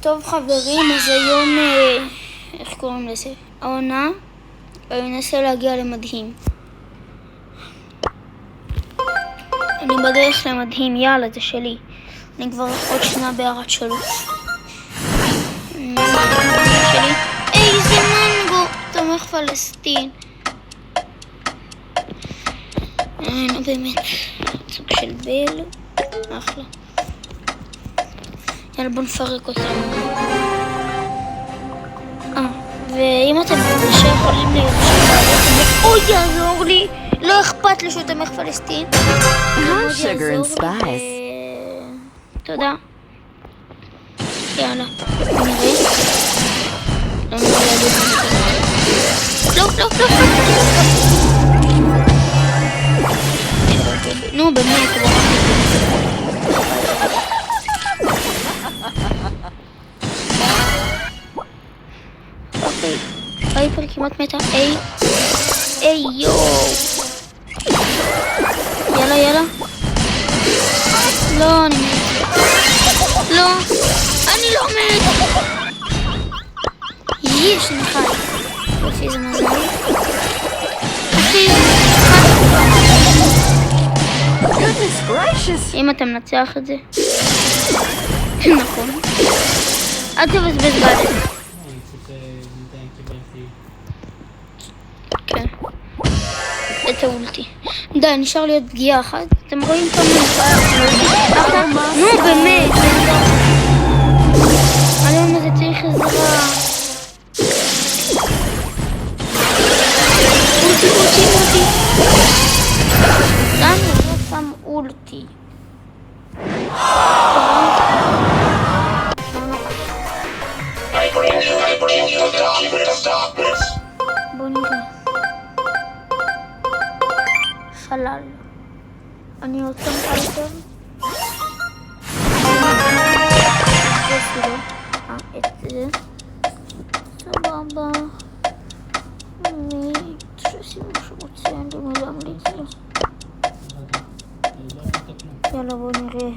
טוב חברים, אז היום, איך קוראים לזה? העונה, אני אנסה להגיע למדהים. אני בדרך למדהים, יאללה, זה שלי. אני כבר עוד שנה בערד 3. איזה מנגו, תומך פלסטין. נו באמת, סוג של בל, אחלה. יאללה בוא נפרק אותם. ואם אתם יכולים להיות שם, אוי יעזור לי, לא אכפת לי שהוא תומך פלסטין. Sugar and spice. תודה. יאללה, נראה. לא. נו באמת. אוקיי, הייפר כמעט מתה. איי יואו. יאללה. לא, אני מת. לא, אני לא מת. יש, אני חי. יופי, זה מזל. אם אתה מנצח את זה. נכון. אל תבזבז בלד. כן. את האולטי. די, נשאר להיות פגיעה אחת. אתם רואים כמה נפעה? נו, באמת. היום הזה צריך עזרה. אולטי. למה לא שם אולטי? בוא נראה. שלל. אני רוצה יותר. את זה. סבבה. אני שעושים מה שרוצה, אני לא ממליץ לו. יאללה בוא נראה.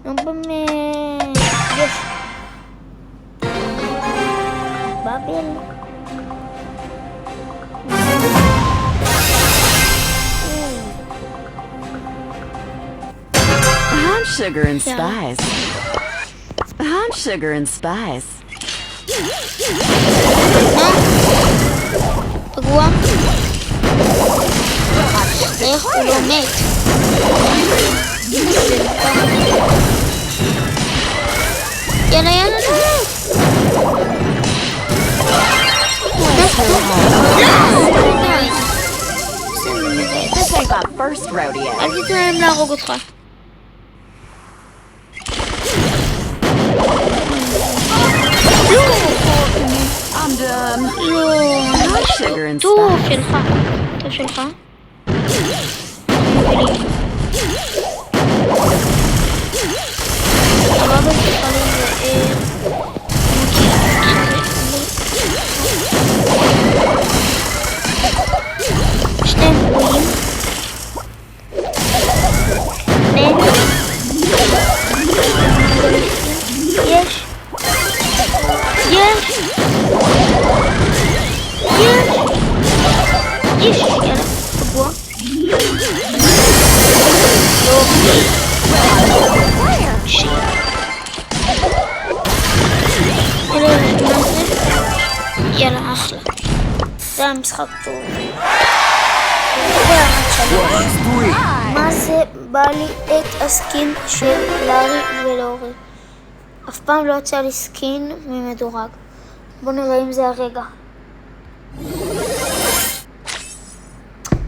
נו באמת. יש. בבל. Sugar and spice. Sugar and spice. פגוע. איך הוא לא מת? יאללה. This ain't my first rodeo. אל תיתן להם להרוג אותך. I'm done. Sugar and טוב spice. שלך. שניהם גרועים. יש, יאללה, פגוע. יאללה, אחלה. זה המשחק טוב. מה זה? בא לי את הסקין של לארי ולאורי. אף פעם לא יצא לי סקין ממדורג. בוא נראה אם זה הרגע.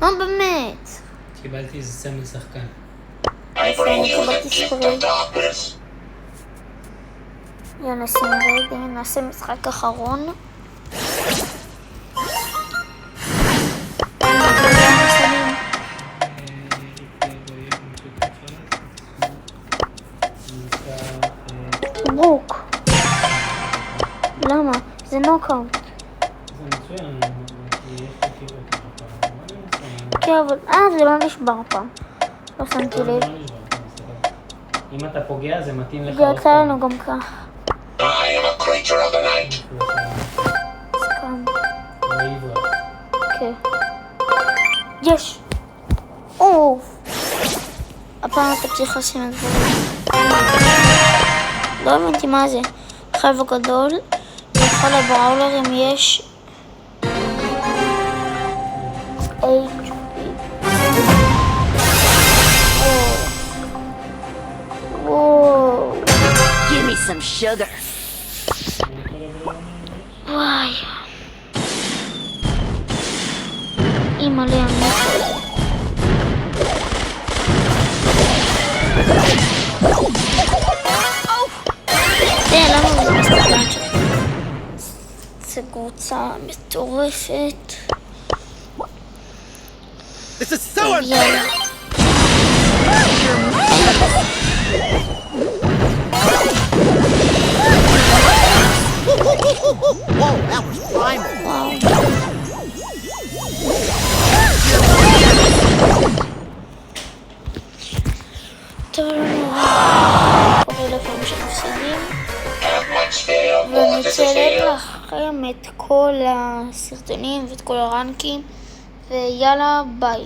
מה באמת? קיבלתי איזה סמל שחקן. אני קיבלתי ספרי. יאללה, נשים רגע, נעשה משחק אחרון. ברוק. למה? זה נוקאוט. זה מצוין, יש לי כאילו... כן, אבל... זה לא נשבר פעם. לא שמתי לב. אם אתה פוגע זה מתאים לך זה עוד יצא פעם. לנו גם כך. I am a creature of the night. סכם. ויברח. כן. יש! אוף! הפעם אתה צריך לשים את דברים. לא הבנתי מה זה. חלב הגדול. לכל הבראולרים יש HP. וואו. Give me some sugar. וואי. אימא לי המיקו. למה זה מסתכלת שלי? זה קבוצה מטורפת. This is so יאללה. Whoa, that was primal. וואו. טוב, קורה לפעמים שמפסידים. ואני אצלם לכם את כל הסרטונים ואת כל הרנקים ויאללה ביי.